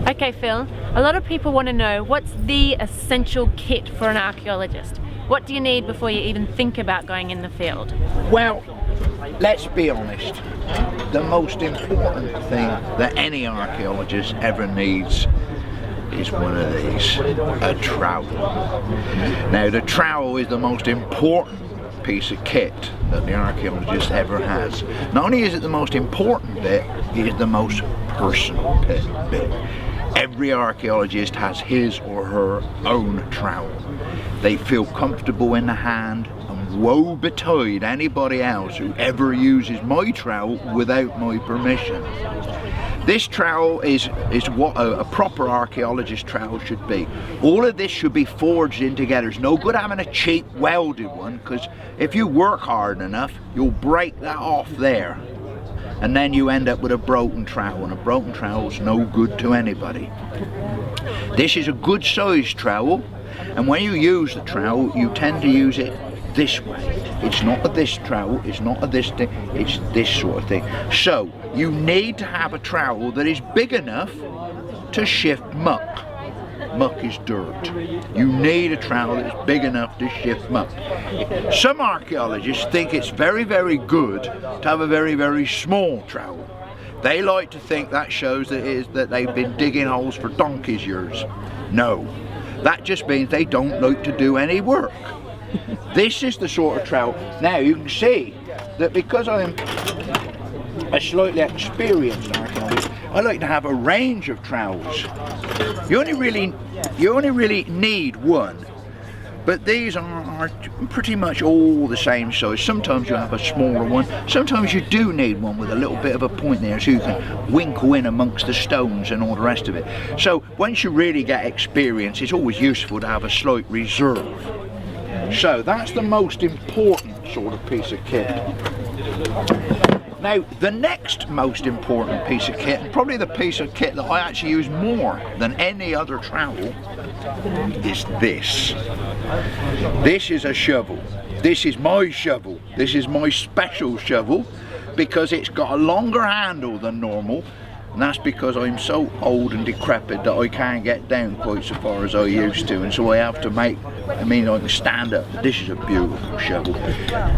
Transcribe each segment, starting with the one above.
Okay, Phil, a lot of people want to know what's the essential kit for an archaeologist? What do you need before you even think about going in the field? Well, let's be honest. The most important thing that any archaeologist ever needs is one of these, a trowel. Now, the trowel is the most important piece of kit that the archaeologist ever has. Not only is it the most important bit, it is the most personal bit. Every archaeologist has his or her own trowel. They feel comfortable in the hand, and woe betide anybody else who ever uses my trowel without my permission. This trowel is what a proper archaeologist trowel should be. All of this should be forged in together. It's no good having a cheap welded one, because if you work hard enough, you'll break that off there. And then you end up with a broken trowel, and a broken trowel is no good to anybody. This is a good sized trowel, and when you use the trowel, you tend to use it this way. It's not a this trowel, it's not a this thing, it's this sort of thing. So you need to have a trowel that is big enough to shift muck. Muck is dirt. You need a trowel that's big enough to shift muck. Some archaeologists think it's very, very good to have a very, very small trowel. They like to think that shows that they've been digging holes for donkey's years. No, that just means they don't like to do any work. This is the sort of trowel. Now you can see that because I'm a slightly experienced archaeologist, I like to have a range of trowels. You only really need one, but these are pretty much all the same size. Sometimes you have a smaller one, sometimes you do need one with a little bit of a point there so you can winkle in amongst the stones and all the rest of it. So once you really get experience, it's always useful to have a slight reserve. So that's the most important sort of piece of kit. Now, the next most important piece of kit, and probably the piece of kit that I actually use more than any other trowel, is this. This is a shovel. This is my shovel. This is my special shovel because it's got a longer handle than normal, and that's because I'm so old and decrepit that I can't get down quite so far as I used to, and so I have to I can stand up. This is a beautiful shovel.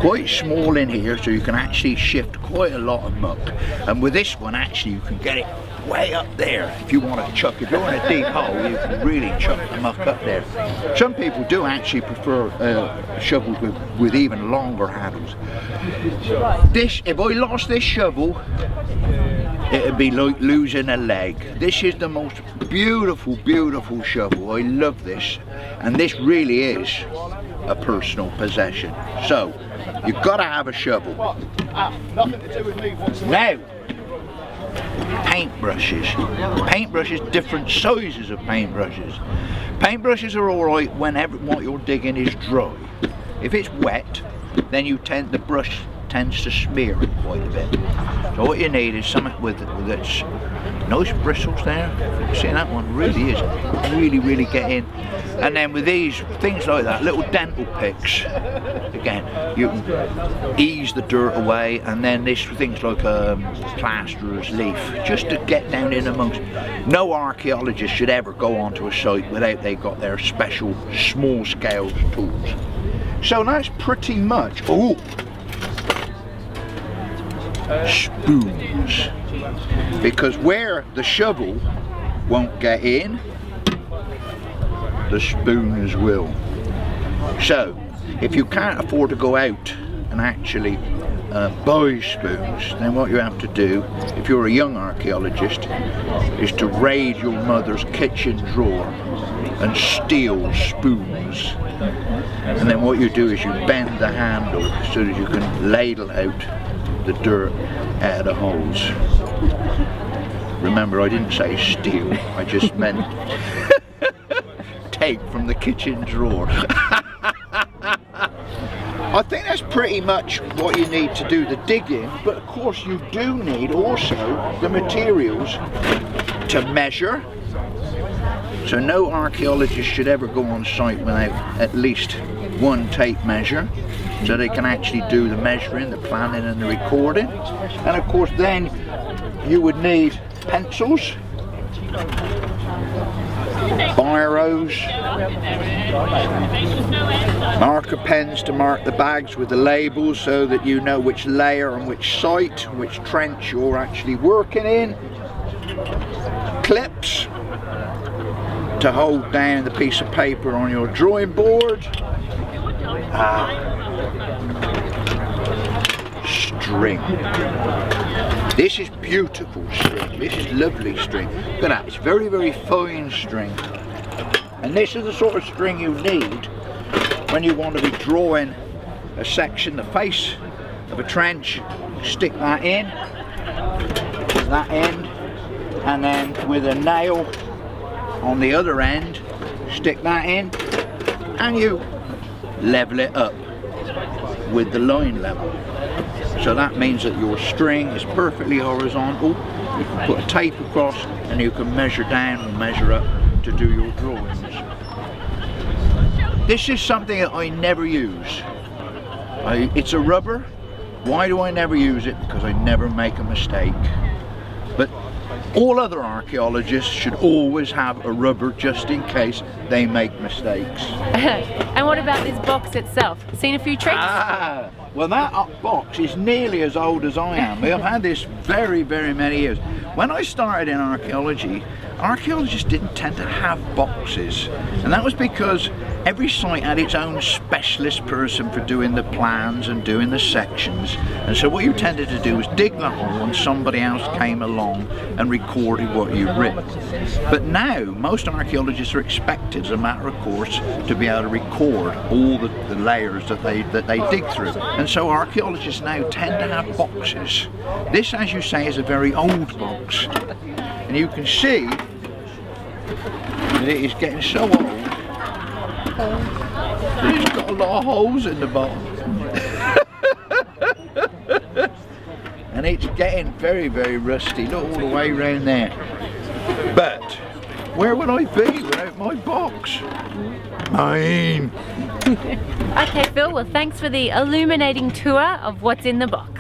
Quite small in here, so you can actually shift quite a lot of muck. And with this one, actually, you can get it way up there if you want to chuck. If you're in a deep hole, you can really chuck the muck up there. Some people do actually prefer shovels with even longer handles. If I lost this shovel, it'd be like losing a leg. This is the most beautiful, beautiful shovel. I love this. And this really is a personal possession. So, you've got to have a shovel. Now, paintbrushes. Paintbrushes, different sizes of paintbrushes. Paintbrushes are alright when what you're digging is dry. If it's wet, then the brush tends to smear it quite a bit. So what you need is something with its nice bristles there. See, that one really is really get in. And then with these things like that, little dental picks, again, you can ease the dirt away. And then this things like plasterer's leaf, just to get down in amongst. No archaeologist should ever go onto a site without they got their special small scale tools. So that's pretty much. Oh, spoons, because where the shovel won't get in, the spoons will. So if you can't afford to go out and actually buy spoons, then what you have to do, if you're a young archaeologist, is to raid your mother's kitchen drawer and steal spoons. And then what you do is you bend the handle so that you can ladle out the dirt out of the holes. Remember, I didn't say steal, I just meant take from the kitchen drawer. I think that's pretty much what you need to do the digging, but of course you do need also the materials to measure. So no archaeologist should ever go on site without at least one tape measure, so they can actually do the measuring, the planning and the recording. And of course then you would need pencils biros, marker pens to mark the bags with the labels so that you know which layer and which site, which trench you're actually working in, clips to hold down the piece of paper on your drawing board, string. This is beautiful string, this is lovely string. Look at that, it's very, very fine string. And this is the sort of string you need when you want to be drawing a section, the face of a trench. Stick that in, that end, and then with a nail on the other end, stick that in, and you level it up with the line level. So that means that your string is perfectly horizontal. You can put a tape across and you can measure down and measure up to do your drawings. This is something that I never use. It's a rubber. Why do I never use it? Because I never make a mistake. But all other archaeologists should always have a rubber just in case they make mistakes. And what about this box itself? Seen a few tricks? Well, that box is nearly as old as I am. I've had this very, very many years. When I started in archaeology, archaeologists didn't tend to have boxes, and that was because every site had its own specialist person for doing the plans and doing the sections, and so what you tended to do was dig the hole and somebody else came along and recorded what you'd written. But now most archaeologists are expected, as a matter of course, to be able to record all the layers that they dig through, and so archaeologists now tend to have boxes. This, as you say, is a very old box, and you can see that it is getting so old that it's got a lot of holes in the bottom. And it's getting very, very rusty. Look all the way around there. But where would I be without my box? Mine. Okay, Phil, well thanks for the illuminating tour of what's in the box.